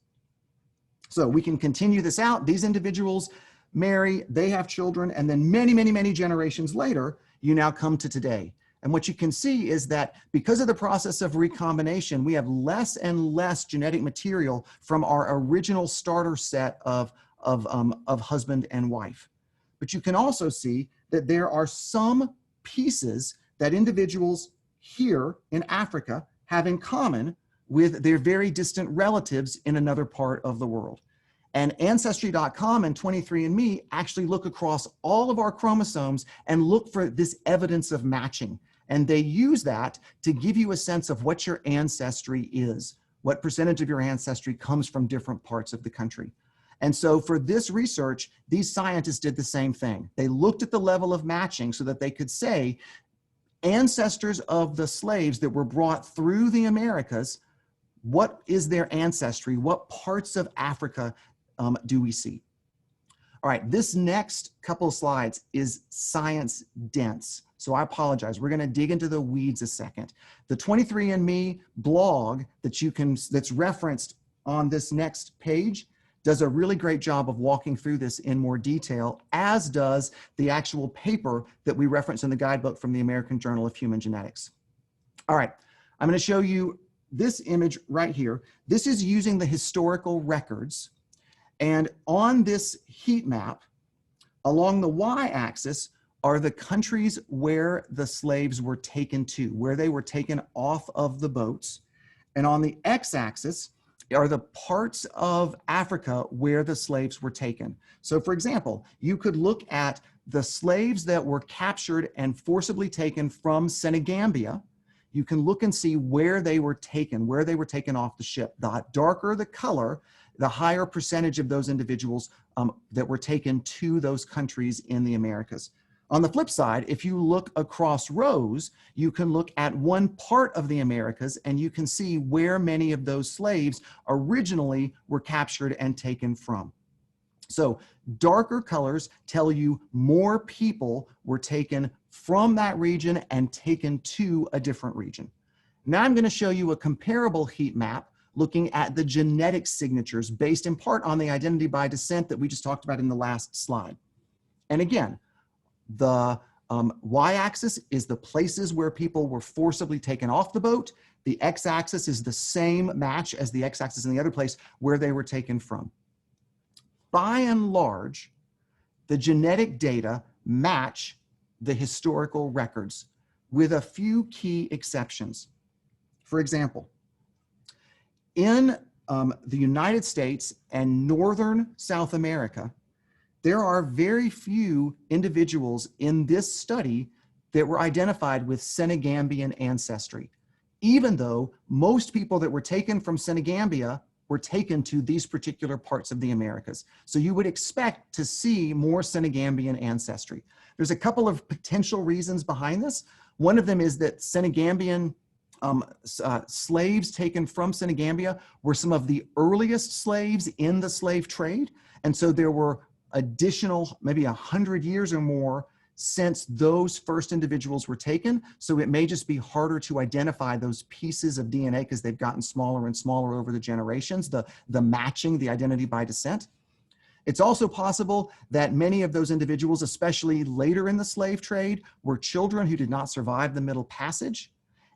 So we can continue this out. These individuals marry, they have children, and then many, many, many generations later, you now come to today. And what you can see is that because of the process of recombination, we have less and less genetic material from our original starter set of husband and wife. But you can also see that there are some pieces that individuals here in Africa have in common with their very distant relatives in another part of the world. And Ancestry.com and 23andMe actually look across all of our chromosomes and look for this evidence of matching. And they use that to give you a sense of what your ancestry is, what percentage of your ancestry comes from different parts of the country. And so for this research, these scientists did the same thing. They looked at the level of matching so that they could say, ancestors of the slaves that were brought through the Americas, what is their ancestry? What parts of Africa do we see? All right, this next couple of slides is science dense. So I apologize. We're going to dig into the weeds a second. The 23andMe blog that's referenced on this next page does a really great job of walking through this in more detail, as does the actual paper that we reference in the guidebook from the American Journal of Human Genetics. All right, I'm going to show you this image right here. This is using the historical records, and on this heat map, along the y-axis are the countries where the slaves were taken to, where they were taken off of the boats. And on the x-axis are the parts of Africa where the slaves were taken. So for example, you could look at the slaves that were captured and forcibly taken from Senegambia. You can look and see where they were taken off the ship. The darker the color, the higher percentage of those individuals that were taken to those countries in the Americas. On the flip side, if you look across rows, you can look at one part of the Americas and you can see where many of those slaves originally were captured and taken from. So darker colors tell you more people were taken from that region and taken to a different region. Now I'm going to show you a comparable heat map looking at the genetic signatures based in part on the identity by descent that we just talked about in the last slide. And again, the y-axis is the places where people were forcibly taken off the boat. The x-axis is the same match as the x-axis in the other place where they were taken from. By and large, the genetic data match the historical records with a few key exceptions. For example, in the United States and northern South America, there are very few individuals in this study that were identified with Senegambian ancestry, even though most people that were taken from Senegambia were taken to these particular parts of the Americas. So you would expect to see more Senegambian ancestry. There's a couple of potential reasons behind this. One of them is that Senegambian slaves taken from Senegambia were some of the earliest slaves in the slave trade. And so there were additional, maybe 100 years or more since those first individuals were taken. So it may just be harder to identify those pieces of DNA because they've gotten smaller and smaller over the generations, the matching, the identity by descent. It's also possible that many of those individuals, especially later in the slave trade, were children who did not survive the Middle Passage.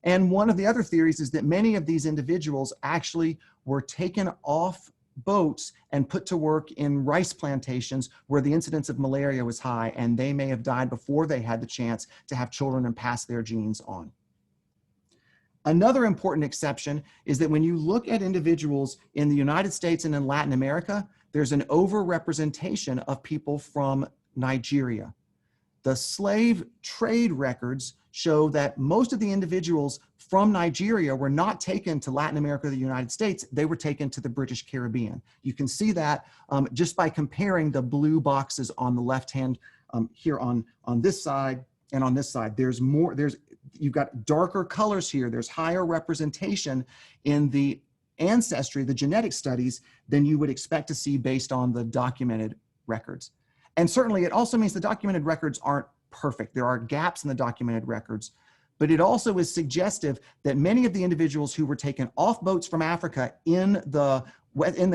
And one of the other theories is that many of these individuals actually were taken off boats and put to work in rice plantations where the incidence of malaria was high, and they may have died before they had the chance to have children and pass their genes on. Another important exception is that when you look at individuals in the United States and in Latin America, there's an overrepresentation of people from Nigeria. The slave trade records show that most of the individuals from Nigeria were not taken to Latin America or the United States. They were taken to the British Caribbean. You can see that just by comparing the blue boxes on the left hand here on this side and on this side. You've got darker colors here. There's higher representation in the ancestry, the genetic studies, than you would expect to see based on the documented records. And certainly it also means the documented records aren't perfect. There are gaps in the documented records, but it also is suggestive that many of the individuals who were taken off boats from Africa in the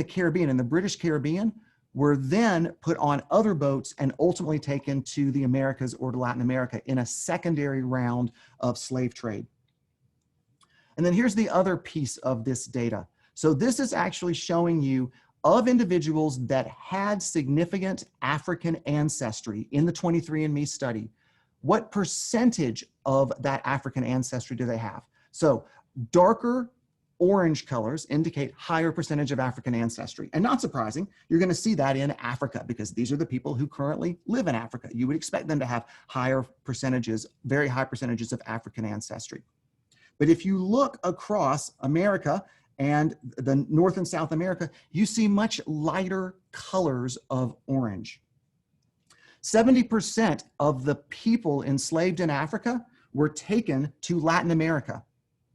Caribbean, in the British Caribbean, were then put on other boats and ultimately taken to the Americas or to Latin America in a secondary round of slave trade. And then here's the other piece of this data. So this is actually showing you of individuals that had significant African ancestry in the 23andMe study, what percentage of that African ancestry do they have? So darker orange colors indicate higher percentage of African ancestry. And not surprising, you're going to see that in Africa because these are the people who currently live in Africa. You would expect them to have higher percentages, very high percentages of African ancestry. But if you look across America and the North and South America, you see much lighter colors of orange. 70% of the people enslaved in Africa were taken to Latin America.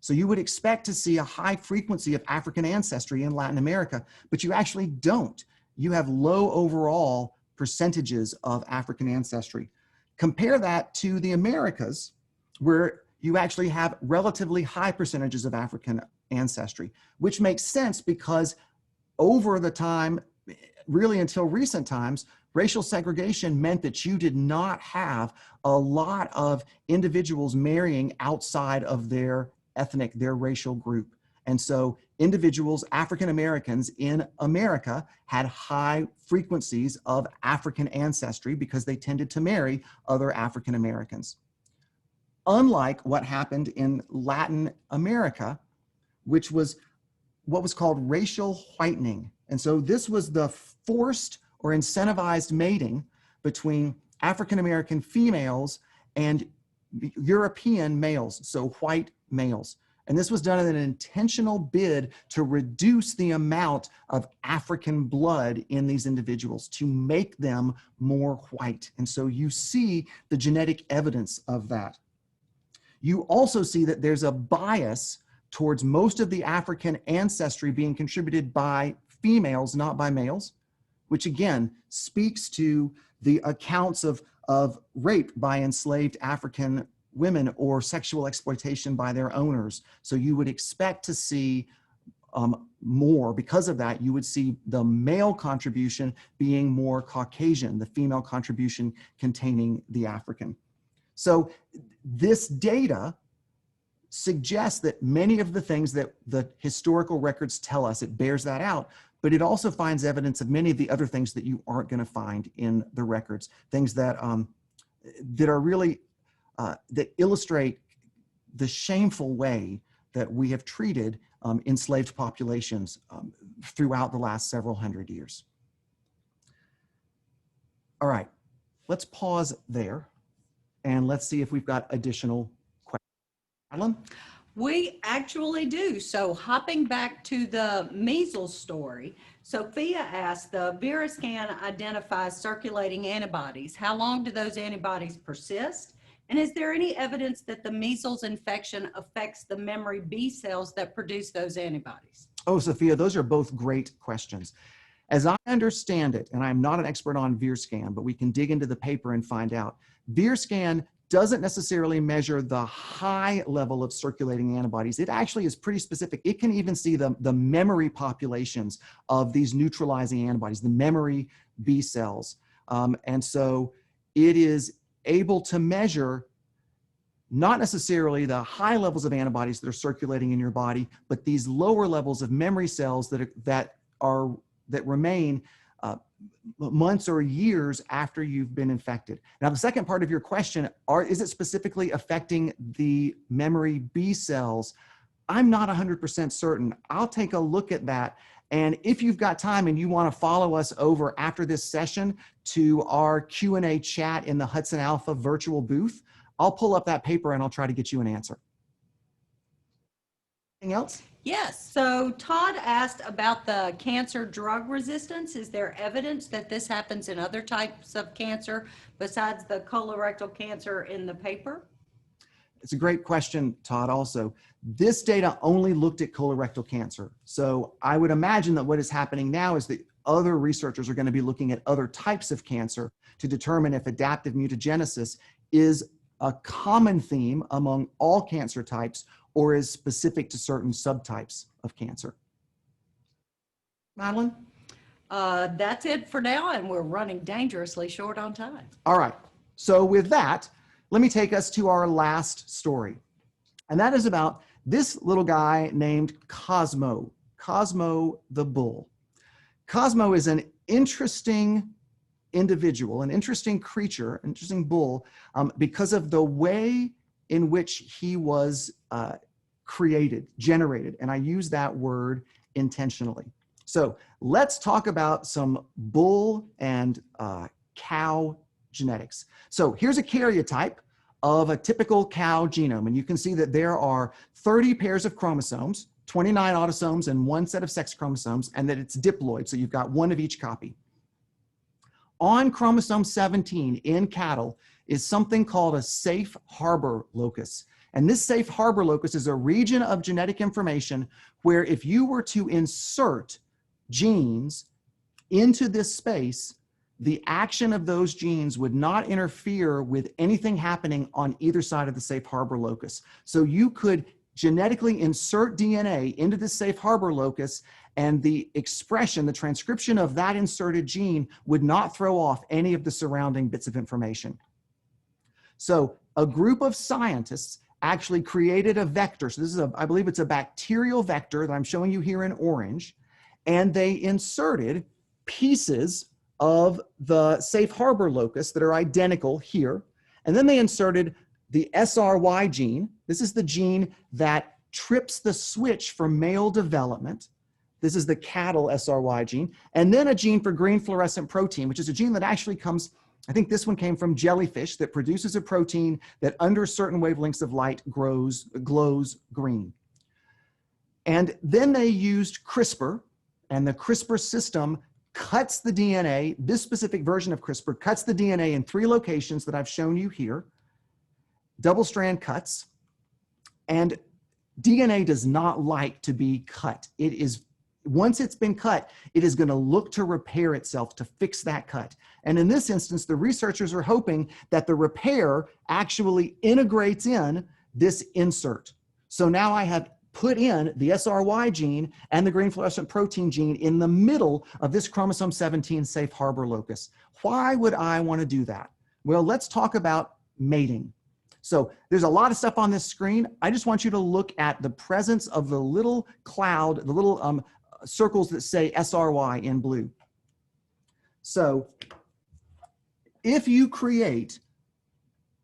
So you would expect to see a high frequency of African ancestry in Latin America, but you actually don't. You have low overall percentages of African ancestry. Compare that to the Americas, where you actually have relatively high percentages of African ancestry, which makes sense because over the time really until recent times, racial segregation meant that you did not have a lot of individuals marrying outside of their ethnic, their racial group. And so individuals, African Americans in America, had high frequencies of African ancestry because they tended to marry other African Americans. Unlike what happened in Latin America, which was what was called racial whitening. And so this was the forced or incentivized mating between African American females and European males, so white males. And this was done in an intentional bid to reduce the amount of African blood in these individuals, to make them more white. And so you see the genetic evidence of that. You also see that there's a bias towards most of the African ancestry being contributed by females, not by males, which again speaks to the accounts of rape by enslaved African women or sexual exploitation by their owners. So you would expect to see more. Because of that, you would see the male contribution being more Caucasian, the female contribution containing the African. So this data suggests that many of the things that the historical records tell us, it bears that out, but it also finds evidence of many of the other things that you aren't going to find in the records, things that that are really that illustrate the shameful way that we have treated enslaved populations throughout the last several hundred years. All right, let's pause there and let's see if we've got additional questions. Madeline? We actually do. So hopping back to the measles story, Sophia asked, the Veer Scan identifies circulating antibodies. How long do those antibodies persist? And is there any evidence that the measles infection affects the memory B cells that produce those antibodies? Oh, Sophia, those are both great questions. As I understand it, and I'm not an expert on Veer Scan, but we can dig into the paper and find out, Veer Scan doesn't necessarily measure the high level of circulating antibodies. It actually is pretty specific. It can even see the memory populations of these neutralizing antibodies, the memory B cells. And so it is able to measure not necessarily the high levels of antibodies that are circulating in your body, but these lower levels of memory cells that remain months or years after you've been infected. Now, the second part of your question, is it specifically affecting the memory B cells? I'm not 100% certain. I'll take a look at that. And if you've got time and you want to follow us over after this session to our Q&A chat in the HudsonAlpha virtual booth, I'll pull up that paper and I'll try to get you an answer. Anything else? Yes. So Todd asked about the cancer drug resistance. Is there evidence that this happens in other types of cancer besides the colorectal cancer in the paper? It's a great question, Todd, also. This data only looked at colorectal cancer. So I would imagine that what is happening now is that other researchers are going to be looking at other types of cancer to determine if adaptive mutagenesis is a common theme among all cancer types or is specific to certain subtypes of cancer. Madeline? That's it for now, and we're running dangerously short on time. All right. So with that, let me take us to our last story. And that is about this little guy named Cosmo, Cosmo the bull. Cosmo is an interesting individual, an interesting creature, interesting bull, because of the way in which he was created, generated. And I use that word intentionally. So let's talk about some bull and cow genetics. So here's a karyotype of a typical cow genome. And you can see that there are 30 pairs of chromosomes, 29 autosomes and one set of sex chromosomes, and that it's diploid. So you've got one of each copy. On chromosome 17 in cattle is something called a safe harbor locus. And this safe harbor locus is a region of genetic information where if you were to insert genes into this space, the action of those genes would not interfere with anything happening on either side of the safe harbor locus. So you could genetically insert DNA into the safe harbor locus and the expression, the transcription of that inserted gene would not throw off any of the surrounding bits of information. So a group of scientists actually created a vector. So this is I believe it's a bacterial vector that I'm showing you here in orange. And they inserted pieces of the safe harbor locus that are identical here. And then they inserted the SRY gene. This is the gene that trips the switch for male development. This is the cattle SRY gene. And then a gene for green fluorescent protein, which is a gene that actually comes, I think this one came from jellyfish, that produces a protein that under certain wavelengths of light glows green. And then they used CRISPR, and the CRISPR system cuts the DNA. This specific version of CRISPR cuts the DNA in 3 locations that I've shown you here, double-strand cuts. And DNA does not like to be cut. It is, once it's been cut, it is going to look to repair itself, to fix that cut. And in this instance, the researchers are hoping that the repair actually integrates in this insert. So now I have put in the SRY gene and the green fluorescent protein gene in the middle of this chromosome 17 safe harbor locus. Why would I want to do that? Well, let's talk about mating. So there's a lot of stuff on this screen. I just want you to look at the presence of the little cloud, the little circles that say SRY in blue. So if you create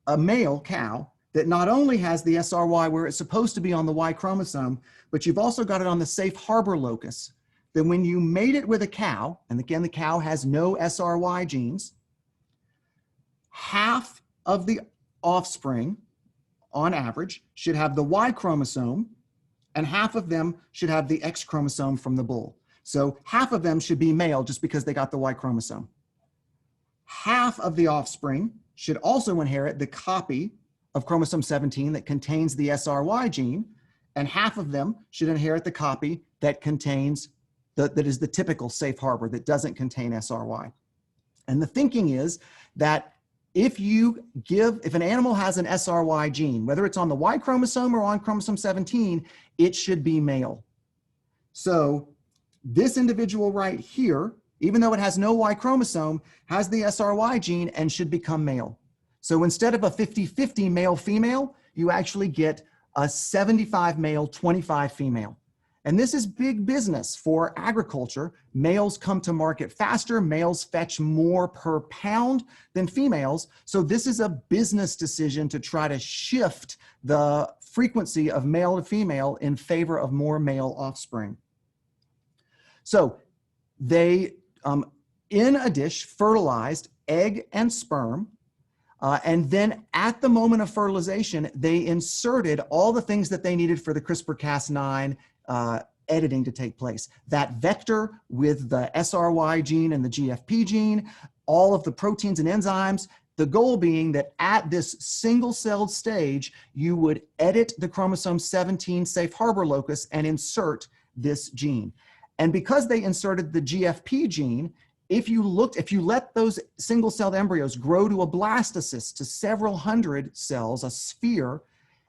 a male cow that not only has the SRY where it's supposed to be on the Y chromosome, but you've also got it on the safe harbor locus, then when you mate it with a cow, and again, the cow has no SRY genes, half of the offspring, on average, should have the Y chromosome, and half of them should have the X chromosome from the bull. So half of them should be male just because they got the Y chromosome. Half of the offspring should also inherit the copy of chromosome 17 that contains the SRY gene, and half of them should inherit the copy that contains, that is the typical safe harbor that doesn't contain SRY. And the thinking is that if an animal has an SRY gene, whether it's on the Y chromosome or on chromosome 17, it should be male. So this individual right here, even though it has no Y chromosome, has the SRY gene and should become male. So instead of a 50-50 male-female, you actually get a 75 male, 25 female. And this is big business for agriculture. Males come to market faster. Males fetch more per pound than females. So this is a business decision to try to shift the frequency of male to female in favor of more male offspring. So they, in a dish, fertilized egg and sperm. And then at the moment of fertilization, they inserted all the things that they needed for the CRISPR-Cas9 editing to take place. That vector with the SRY gene and the GFP gene, all of the proteins and enzymes, the goal being that at this single-celled stage, you would edit the chromosome 17 safe harbor locus and insert this gene. And because they inserted the GFP gene, if you let those single-celled embryos grow to a blastocyst, to several hundred cells, a sphere,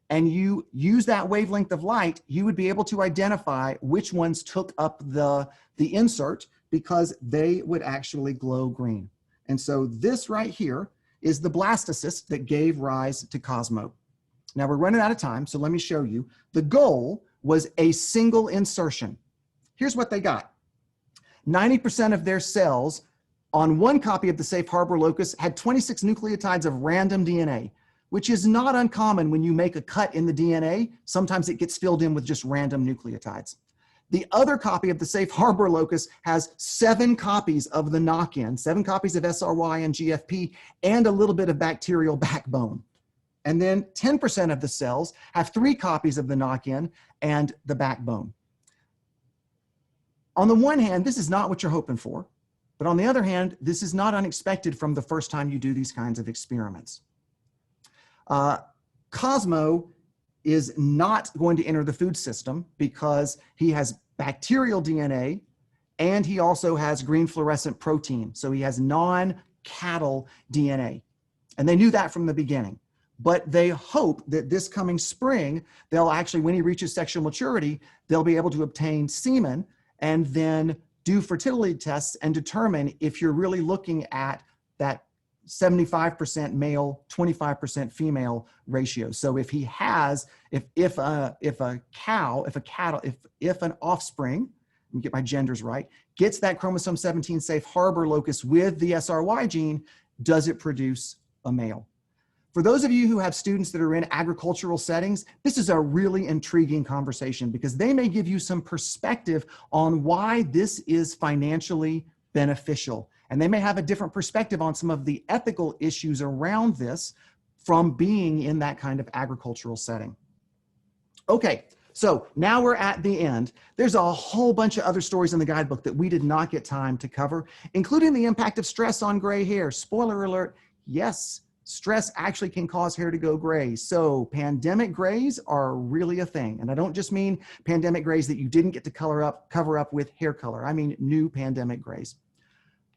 and you use that wavelength of light, you would be able to identify which ones took up the insert because they would actually glow green. And so this right here is the blastocyst that gave rise to Cosmo. Now we're running out of time, so let me show you. The goal was a single insertion. Here's what they got. 90% of their cells on one copy of the safe harbor locus had 26 nucleotides of random DNA, which is not uncommon when you make a cut in the DNA. Sometimes it gets filled in with just random nucleotides. The other copy of the safe harbor locus has 7 copies of the knock-in, 7 copies of SRY and GFP, and a little bit of bacterial backbone. And then 10% of the cells have 3 copies of the knock-in and the backbone. On the one hand, this is not what you're hoping for, but on the other hand, this is not unexpected from the first time you do these kinds of experiments. Cosmo is not going to enter the food system because he has bacterial DNA and he also has green fluorescent protein. So he has non-cattle DNA. And they knew that from the beginning. But they hope that this coming spring, they'll actually, when he reaches sexual maturity, they'll be able to obtain semen and then do fertility tests and determine if you're really looking at that 75% male, 25% female ratio. So if he has, if an offspring, let me get my genders right, gets that chromosome 17 safe harbor locus with the SRY gene, does it produce a male? For those of you who have students that are in agricultural settings, this is a really intriguing conversation because they may give you some perspective on why this is financially beneficial. And they may have a different perspective on some of the ethical issues around this from being in that kind of agricultural setting. Okay, so now we're at the end. There's a whole bunch of other stories in the guidebook that we did not get time to cover, including the impact of stress on gray hair. Spoiler alert, yes, stress actually can cause hair to go gray. So pandemic grays are really a thing. And I don't just mean pandemic grays that you didn't get to cover up with hair color. I mean new pandemic grays.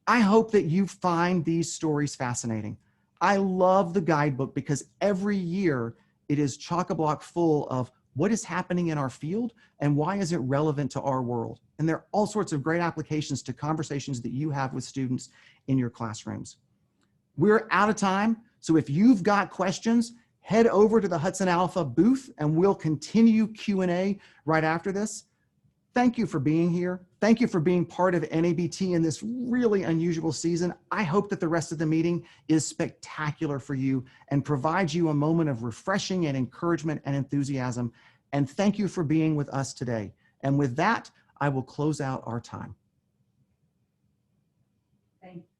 I hope that you find these stories fascinating. I love the guidebook because every year it is chock-a-block full of what is happening in our field and why is it relevant to our world. And there are all sorts of great applications to conversations that you have with students in your classrooms. We're out of time, so if you've got questions, head over to the Hudson Alpha booth and we'll continue Q&A right after this. Thank you for being here. Thank you for being part of NABT in this really unusual season. I hope that the rest of the meeting is spectacular for you and provides you a moment of refreshing and encouragement and enthusiasm. And thank you for being with us today. And with that, I will close out our time. Thank you.